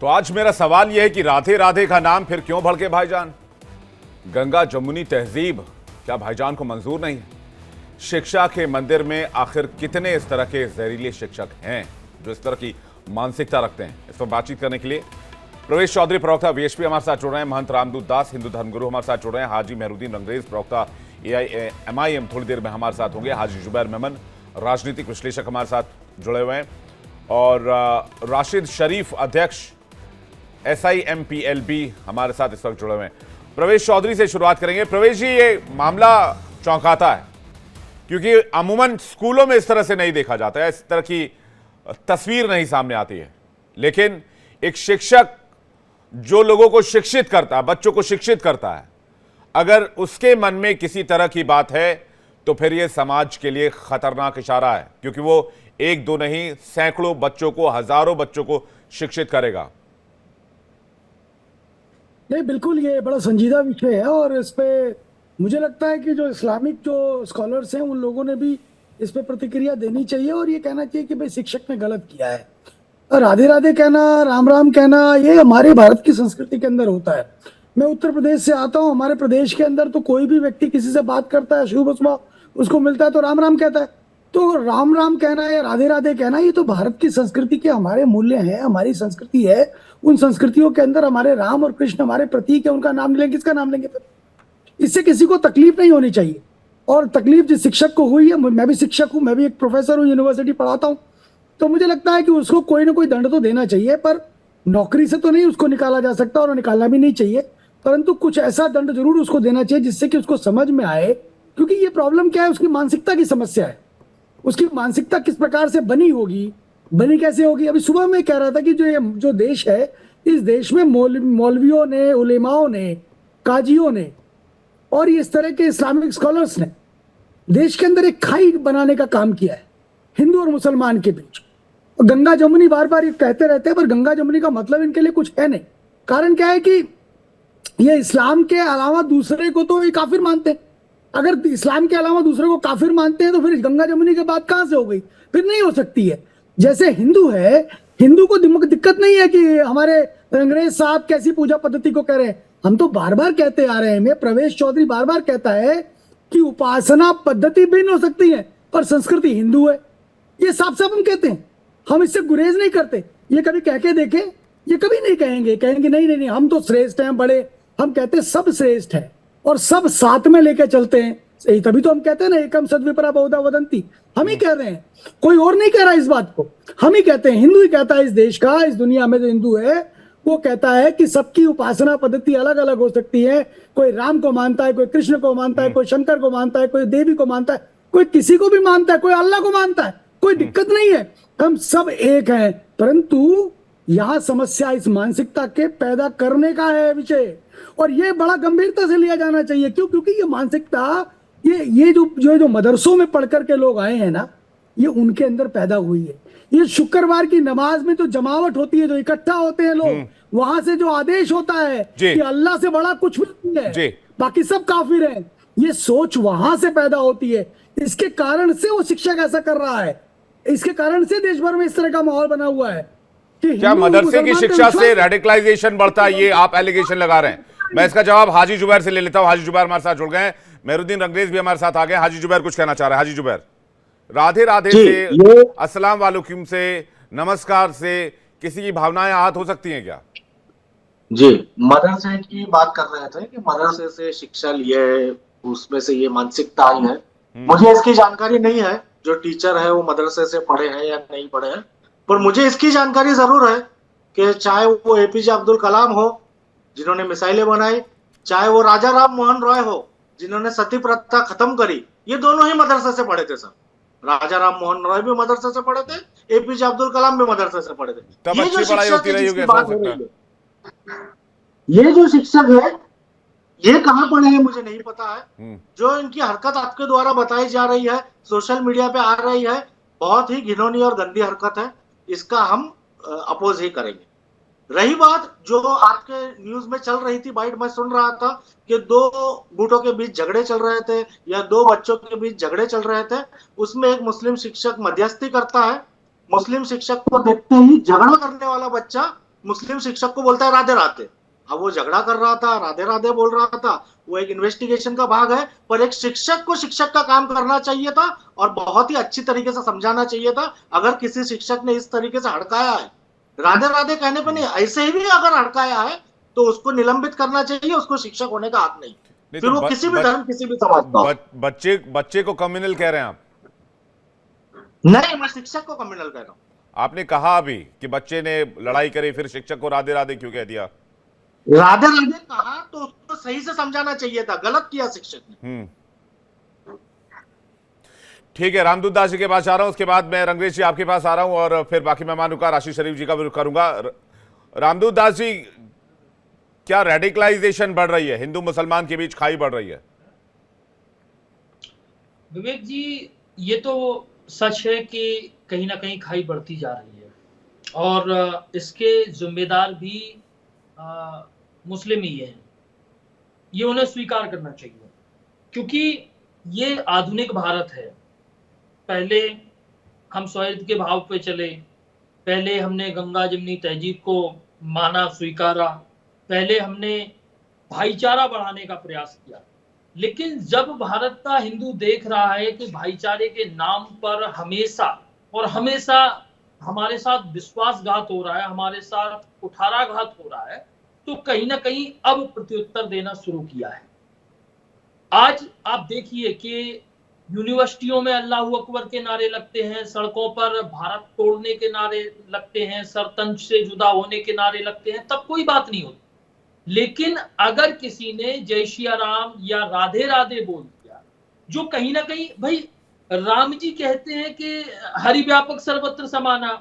तो आज मेरा सवाल यह है कि राधे राधे का नाम फिर क्यों भड़के भाईजान? गंगा जमुनी तहजीब क्या भाईजान को मंजूर नहीं है? शिक्षा के मंदिर में आखिर कितने इस तरह के जहरीले शिक्षक हैं जो इस तरह की मानसिकता रखते हैं? इस पर बातचीत करने के लिए प्रवेश चौधरी, प्रवक्ता वीएचपी, हमारे साथ जुड़ रहे हैं। महंत रामदूत दास, हिंदू धर्मगुरु, हमारे साथ जुड़ रहे हैं। हाजी मेहरुद्दीन रंगरेज, प्रवक्ता एआईएमआईएम, थोड़ी देर में हमारे साथ होंगे। हाजी जुबैर मेमन, राजनीतिक विश्लेषक, हमारे साथ जुड़े हुए हैं। और राशिद शरीफ, अध्यक्ष SIMPLB, हमारे साथ इस वक्त जुड़े हुए हैं। प्रवेश चौधरी से शुरुआत करेंगे। प्रवेश जी, ये मामला चौंकाता है क्योंकि अमूमन स्कूलों में इस तरह से नहीं देखा जाता है, इस तरह की तस्वीर नहीं सामने आती है। लेकिन एक शिक्षक जो लोगों को शिक्षित करता है, बच्चों को शिक्षित करता है, अगर उसके मन में किसी तरह की बात है तो फिर यह समाज के लिए खतरनाक इशारा है, क्योंकि वो एक दो नहीं, सैकड़ों बच्चों को, हजारों बच्चों को शिक्षित करेगा। नहीं, बिल्कुल ये बड़ा संजीदा विषय है और इस पे मुझे लगता है कि जो इस्लामिक जो स्कॉलर्स हैं उन लोगों ने भी इस पे प्रतिक्रिया देनी चाहिए और ये कहना चाहिए कि भाई शिक्षक ने गलत किया है। राधे राधे कहना, राम राम कहना, ये हमारे भारत की संस्कृति के अंदर होता है। मैं उत्तर प्रदेश से आता हूँ। हमारे प्रदेश के अंदर तो कोई भी व्यक्ति किसी से बात करता है, शुभ सुबह उसको मिलता है तो राम राम कहता है। तो राम राम कहना या राधे राधे कहना, ये तो भारत की संस्कृति के हमारे मूल्य हैं, हमारी संस्कृति है। उन संस्कृतियों के अंदर हमारे राम और कृष्ण हमारे प्रतीक है, उनका नाम लेंगे, किसका नाम लेंगे फिर? इससे किसी को तकलीफ नहीं होनी चाहिए। और तकलीफ जिस शिक्षक को हुई है, मैं भी शिक्षक हूँ, मैं भी एक प्रोफेसर हूँ, यूनिवर्सिटी पढ़ाता हूँ, तो मुझे लगता है कि उसको कोई ना कोई दंड तो देना चाहिए, पर नौकरी से तो नहीं उसको निकाला जा सकता और निकालना भी नहीं चाहिए। परंतु कुछ ऐसा दंड जरूर उसको देना चाहिए जिससे कि उसको समझ में आए, क्योंकि ये प्रॉब्लम क्या है, उसकी मानसिकता की समस्या है। उसकी मानसिकता किस प्रकार से बनी होगी, बनी कैसे होगी? अभी सुबह में कह रहा था कि जो देश है, इस देश में मौलवियों ने, उलेमाओं ने, काजियों ने और इस तरह के इस्लामिक स्कॉलर्स ने देश के अंदर एक खाई बनाने का काम किया है हिंदू और मुसलमान के बीच। गंगा जमुनी बार बार ये कहते रहते हैं, पर गंगा जमुनी का मतलब इनके लिए कुछ है नहीं। कारण क्या है कि ये इस्लाम के अलावा दूसरे को तो ये काफिर मानते हैं। अगर इस्लाम के अलावा दूसरे को काफिर मानते हैं तो फिर गंगा जमुनी के बात कहां से हो गई? फिर नहीं हो सकती है। जैसे हिंदू है, हिंदू को दिक्कत नहीं है कि हमारे अंग्रेज साहब कैसी पूजा पद्धति को कह रहे हैं। हम तो बार बार कहते आ रहे हैं, मैं प्रवेश चौधरी बार बार कहता है कि उपासना पद्धति भिन्न हो सकती है पर संस्कृति हिंदू है। ये साफ साफ हम कहते हैं, हम इससे गुरेज नहीं करते। ये कभी कह के देखें, ये कभी नहीं कहेंगे नहीं नहीं नहीं हम तो श्रेष्ठ हैं, बड़े। हम कहते हैं सब श्रेष्ठ है और सब साथ में लेके चलते हैं। सही, तभी तो हम कहते हैं ना, एकम सद्विपरा बहुधा वदंती। हम ही कह रहे हैं, कोई और नहीं कह रहा इस बात को, हम ही कहते हैं। हिंदू ही कहता है, इस देश का, इस दुनिया में जो हिंदू है वो कहता है कि सबकी उपासना पद्धति अलग अलग हो सकती है। कोई राम को मानता है, कोई कृष्ण को मानता है, कोई शंकर को मानता है, कोई देवी को मानता है, कोई किसी को भी मानता है, कोई अल्लाह को मानता है, कोई दिक्कत नहीं है, हम सब एक हैं। परंतु यहां समस्या इस मानसिकता के पैदा करने का है विषय, और ये बड़ा गंभीरता से लिया जाना चाहिए। क्यों? क्योंकि ये मानसिकता, ये जो मदरसों में पढ़कर के लोग आए हैं ना, ये उनके अंदर पैदा हुई है। ये शुक्रवार की नमाज में जो जमावट होती है, जो इकट्ठा होते हैं लोग, वहां से जो आदेश होता है कि अल्लाह से बड़ा कुछ भी नहीं है, बाकी सब काफिर हैं, ये सोच वहां से पैदा होती है। इसके कारण से वो शिक्षक ऐसा कर रहा है, इसके कारण से देश भर में इस तरह का माहौल बना हुआ है। क्या मदरसे की शिक्षा से रेडिकलाइजेशन बढ़ता है, ये आप एलिगेशन लगा रहे हैं? मैं इसका जवाब हाजी जुबैर से ले लेता हूं। हाजी जुबैर हमारे साथ जुड़ गए हैं, मेहरुद्दीन रंगरेज भी हमारे साथ आ गए। हाजी जुबैर कुछ कहना चाह रहे हैं? हाजी जुबैर, राधे राधे से, अस्सलाम वालेकुम से, नमस्कार से किसी की भावनाएं आहत हो सकती हैं क्या? जी, मदरसे की बात कर रहे थे कि मदरसे से शिक्षा लिए, उसमें से ये मानसिकता आई है। मुझे इसकी जानकारी नहीं है, जो टीचर है वो मदरसे से पढ़े हैं या नहीं पढ़े हैं, पर मुझे इसकी जानकारी जरूर है कि चाहे वो एपीजे अब्दुल कलाम हो जिन्होंने मिसाइलें बनाई, चाहे वो राजा राम मोहन रॉय हो जिन्होंने सती प्रथा खत्म करी, ये दोनों ही मदरसे से पढ़े थे सर। राजा राम मोहन रॉय भी मदरसे से पढ़े थे, एपीजे अब्दुल कलाम भी मदरसे से पढ़े थे। तब अच्छी पढ़ाई होती रही होगी, बात हो रही है, ये जो शिक्षक है ये कहाँ पढ़े हैं मुझे नहीं पता है। जो इनकी हरकत आपके द्वारा बताई जा रही है, सोशल मीडिया पे आ रही है, बहुत ही घिनौनी और गंदी हरकत है। इसका हम अपोज ही करेंगे। रही बात जो आपके न्यूज में चल रही थी, बाइट में सुन रहा था कि दो गुटों के बीच झगड़े चल रहे थे या दो बच्चों के बीच झगड़े चल रहे थे, उसमें एक मुस्लिम शिक्षक मध्यस्थी करता है। मुस्लिम शिक्षक को देखते ही झगड़ा करने वाला बच्चा मुस्लिम शिक्षक को बोलता है राधे राधे। अब वो झगड़ा कर रहा था, राधे राधे बोल रहा था, वो एक इन्वेस्टिगेशन का भाग है, पर एक शिक्षक को शिक्षक का काम करना चाहिए था और बहुत ही अच्छी तरीके से समझाना चाहिए था। अगर किसी शिक्षक ने इस तरीके से हड़काया है, राधे राधे कहने पर नहीं, ऐसे ही भी अगर हड़काया है तो उसको निलंबित करना चाहिए, उसको शिक्षक होने का हक नहीं। नहीं फिर तो वो किसी भी धर्म, किसी भी समाज का हो। बच्चे को कम्युनल कह रहे हैं आप? नहीं, मैं शिक्षक को कम्युनल कह रहा हूं। आपने कहा अभी कि बच्चे ने लड़ाई करी, फिर शिक्षक को राधे राधे क्यों कह दिया? राधे राधे कहा तो उसको सही से समझाना चाहिए था, गलत किया शिक्षक ने। ठीक है, रामदूत दास जी के पास आ रहा हूं, उसके बाद मैं रंगरेज जी आपके पास आ रहा हूं और फिर बाकी मेहमानों का आशीष शरीफ जी का भी रुख करूंगा। रामदूत दास जी, क्या रेडिकलाइजेशन बढ़ रही है, हिंदू मुसलमान के बीच खाई बढ़ रही है? विवेक जी, ये तो सच है कि कहीं ना कहीं खाई बढ़ती जा रही है और इसके जिम्मेदार भी मुस्लिम ही हैं। ये उन्हें स्वीकार करना चाहिए, क्योंकि ये आधुनिक भारत है। पहले हम सौहार्द के भाव पे चले, पहले हमने गंगा जमुनी तहजीब को माना, स्वीकारा, पहले हमने भाईचारा बढ़ाने का प्रयास किया। लेकिन जब भारत का हिंदू देख रहा है कि भाईचारे के नाम पर हमेशा और हमेशा हमारे साथ विश्वासघात हो रहा है, हमारे साथ कुठाराघात हो रहा है, तो कहीं ना कहीं अब प्रत्युत्तर देना शुरू किया है। आज आप देखिए कि यूनिवर्सिटियों में अल्लाहू अकबर के नारे लगते हैं, सड़कों पर भारत तोड़ने के नारे लगते हैं, सरतंज से जुदा होने के नारे लगते हैं, तब कोई बात नहीं होती। लेकिन अगर किसी ने जय सिया राम या राधे राधे बोल दिया, जो कहीं ना कहीं, भाई राम जी कहते हैं कि हरि व्यापक सर्वत्र समाना,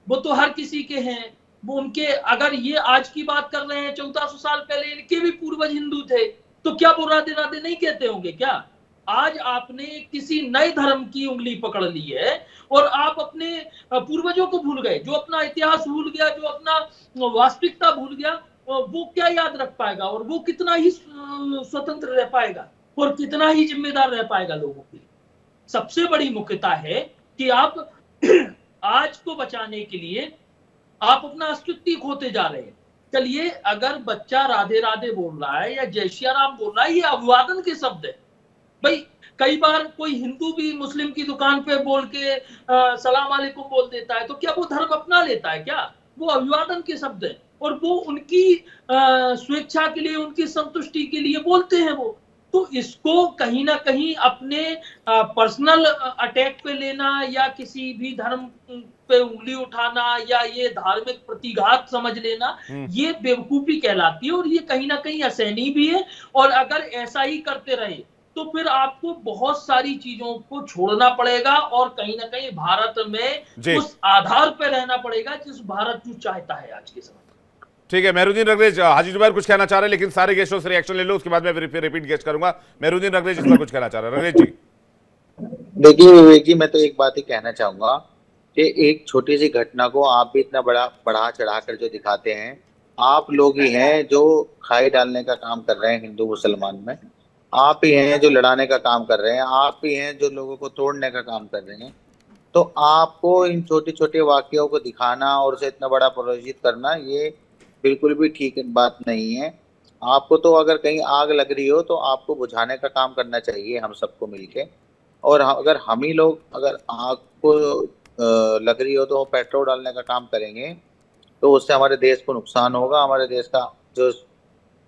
वो तो हर किसी के हैं, वो उनके, अगर ये आज की बात कर रहे हैं 1400 साल पहले इनके भी पूर्वज हिंदू थे, तो क्या वो राधे राधे नहीं कहते होंगे क्या? आज आपने किसी नए धर्म की उंगली पकड़ ली है और आप अपने पूर्वजों को भूल गए, जो अपना इतिहास भूल गया, जो अपना वास्तविकता भूल गया, वो क्या याद रख पाएगा और वो कितना ही स्वतंत्र रह पाएगा और कितना ही जिम्मेदार रह पाएगा लोगों के लिए। सबसे बड़ी मुख्यता है कि आप आज को बचाने के लिए आप अपना अस्तित्व खोते जा रहे हैं। चलिए, अगर बच्चा राधे राधे बोल रहा है या जय सिया राम बोल रहा है, ये अभिवादन के शब्द है। भाई कई बार कोई हिंदू भी मुस्लिम की दुकान पे बोल के सलाम अलैकुम बोल देता है, तो क्या वो धर्म अपना लेता है क्या? वो अभिवादन के शब्द है और वो उनकी स्वेच्छा के लिए, उनकी संतुष्टि के लिए बोलते हैं वो। तो इसको कहीं ना कहीं अपने पर्सनल अटैक पे लेना या किसी भी धर्म पे उंगली उठाना या ये धार्मिक प्रतिघात समझ लेना, ये बेवकूफी कहलाती है और ये कहीं ना कहीं असहनीय भी है। और अगर ऐसा ही करते रहे तो फिर आपको बहुत सारी चीजों को छोड़ना पड़ेगा और कहीं ना कहीं भारत में उस आधार पर रहना पड़ेगा जिस भारत जो चाहता है आज के समय। ठीक है, मेहरुद्दीन रंगरेज, हाजी जुबैर कुछ कहना चाह रहे हैं, लेकिन सारे गेस्टों से रिएक्शन ले लो, उसके बाद मैं रिपीट गेस्ट करूंगा। मेहरुद्दीन रंगरेज इस पर कुछ कहना चाह रहे हैं। रंगरेज जी, देखिए विवेक जी, मैं तो एक बात ही कहना चाहूंगा कि एक छोटी सी घटना को आप भी इतना बड़ा बढ़ा चढ़ा कर जो दिखाते हैं, आप लोग ही हैं जो खाई डालने का काम कर रहे हैं हिंदू मुसलमान में, आप ही हैं जो लड़ाने का काम कर रहे हैं, आप ही हैं जो लोगों को तोड़ने का काम कर रहे हैं। तो आपको इन छोटे छोटे वाक्यों को दिखाना और उसे इतना बड़ा प्रोजित करना, ये बिल्कुल भी ठीक बात नहीं है। आपको तो अगर कहीं आग लग रही हो तो आपको बुझाने का काम करना चाहिए हम सबको मिलके। और अगर हम ही लोग अगर आग को लग रही हो तो पेट्रोल डालने का काम करेंगे तो उससे हमारे देश को नुकसान होगा। हमारे देश का जो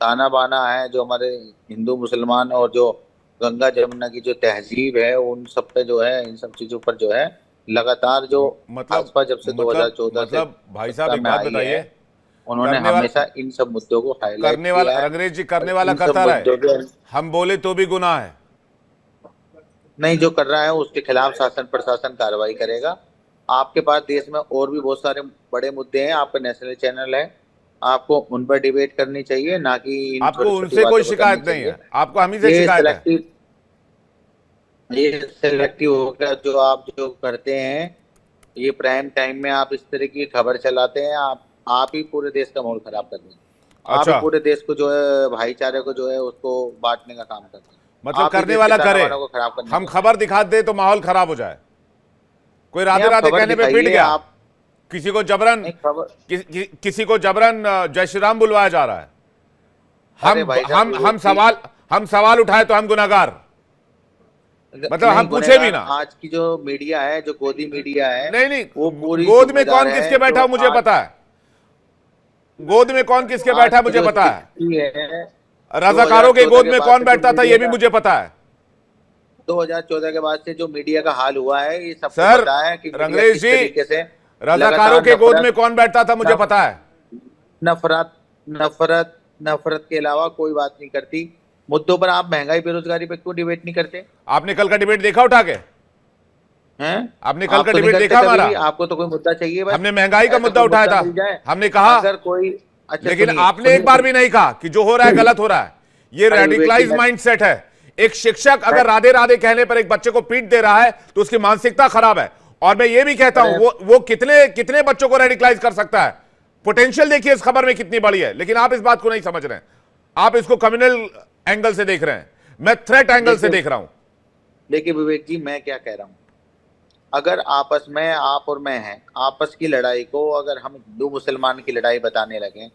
ताना बाना है, जो हमारे हिंदू मुसलमान और जो गंगा जमुना की जो तहजीब है, उन सब पे जो है, इन सब चीजों पर जो है लगातार जो भाजपा जब से 2014 से भाई साहब एक बात बताइए, उन्होंने हमेशा इन सब मुद्दों को हाईलाइट करने वाला, रंगरेज जी, करने वाला करता रहा है, हम बोले तो भी गुनाह है नहीं। जो कर रहा है उसके खिलाफ शासन प्रशासन कार्रवाई करेगा। आपके पास देश में और भी बहुत सारे बड़े मुद्दे हैं, आपका नेशनल चैनल है, आपको उन पर डिबेट करनी चाहिए, ना कि आपको उनसे कोई शिकायत नहीं है, आपको हम ही से शिकायत है। ये सिलेक्टिव होकर जो आप जो करते हैं, ये प्राइम टाइम में आप इस तरह की खबर चलाते हैं, आप ही पूरे देश का माहौल खराब कर दें। आप ही पूरे देश को जो है भाईचारे को जो है उसको बांटने का काम करते हैं। मतलब करने वाला करे, हम खबर दिखा दे तो माहौल खराब हो जाए। कोई राधे राधे कहने पे पिट गया, किसी को जबरन नहीं, खबर किसी को जबरन जय श्री राम बुलवाया जा रहा है। अरे भाई साहब, हम सवाल उठाए तो हम गुनाहगार, मतलब हम नहीं, पूछे भी ना। आज की जो मीडिया है, जो गोदी मीडिया है, नहीं वो पूरी गोद में जिम्मेदार कौन है, किसके बैठा जो मुझे आज- पता है, गोद में कौन किसके बैठा आज मुझे जो पता है, स्थिति है, रजाकारों के 2014 गोद के में बाद कौन से बैठता जो था ये भी मीडिया मुझे पता है। 2014 के बाद से जो मीडिया का हाल हुआ है, ये सबको सर, पता है कि मीडिया रंगरेज किस जी, तरीके से रजाकारों के गोद में नफरत कौन बैठता था मुझे पता है। नफरत नफरत नफरत के अलावा कोई बात नहीं करती। मुद्दों पर आप महंगाई बेरोजगारी पे क्यों डिबेट नहीं करते आपने कल का डिबेट देखा उठा के? हैं? आपने कल आप का तो नहीं डिबेट करते देखा कभी हमारा? भी, आपको तो कोई मुद्दा चाहिए बस। हमने महंगाई का ऐसा मुद्दा कोई उठाया था, मिल जाए। हमने कहा अगर कोई अच्छा लेकिन सुनिए, आपने सुनिए, एक बार भी नहीं कहा कि जो हो रहा है गलत हो रहा है। ये अरे विवेक रेडिकलाइज जी, माइंडसेट है। एक शिक्षक अगर राधे राधे कहने पर एक बच्चे को पीट दे रहा है तो उसकी मानसिकता खराब है। और मैं ये भी कहता हूं वो कितने कितने बच्चों को रेडिकलाइज कर सकता है। पोटेंशियल देखिए इस खबर में कितनी बड़ी है, लेकिन आप इस बात को नहीं समझ रहे हैं। आप इसको कम्युनल एंगल से देख रहे हैं, मैं थ्रेट एंगल से देख रहा हूं। देखिए विवेक जी, मैं क्या कह रहा हूं, अगर आपस में आप और मैं हैं, आपस की लड़ाई को अगर हम हिंदू मुसलमान की लड़ाई बताने लगे,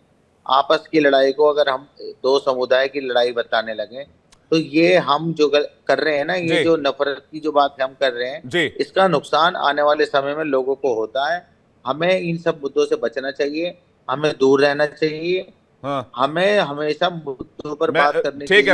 आपस की लड़ाई को अगर हम दो समुदाय की लड़ाई बताने लगे, तो ये हम जो कर रहे हैं ना, ये जी। जो नफरत की जो बात हम कर रहे जी। हैं, इसका नुकसान आने वाले समय में लोगों को होता है। हमें इन सब मुद्दों से बचना चाहिए, हमें दूर रहना चाहिए, हाँ, हमें हमेशा मुद्दों पर बात करनी ठीक है। चाहिए।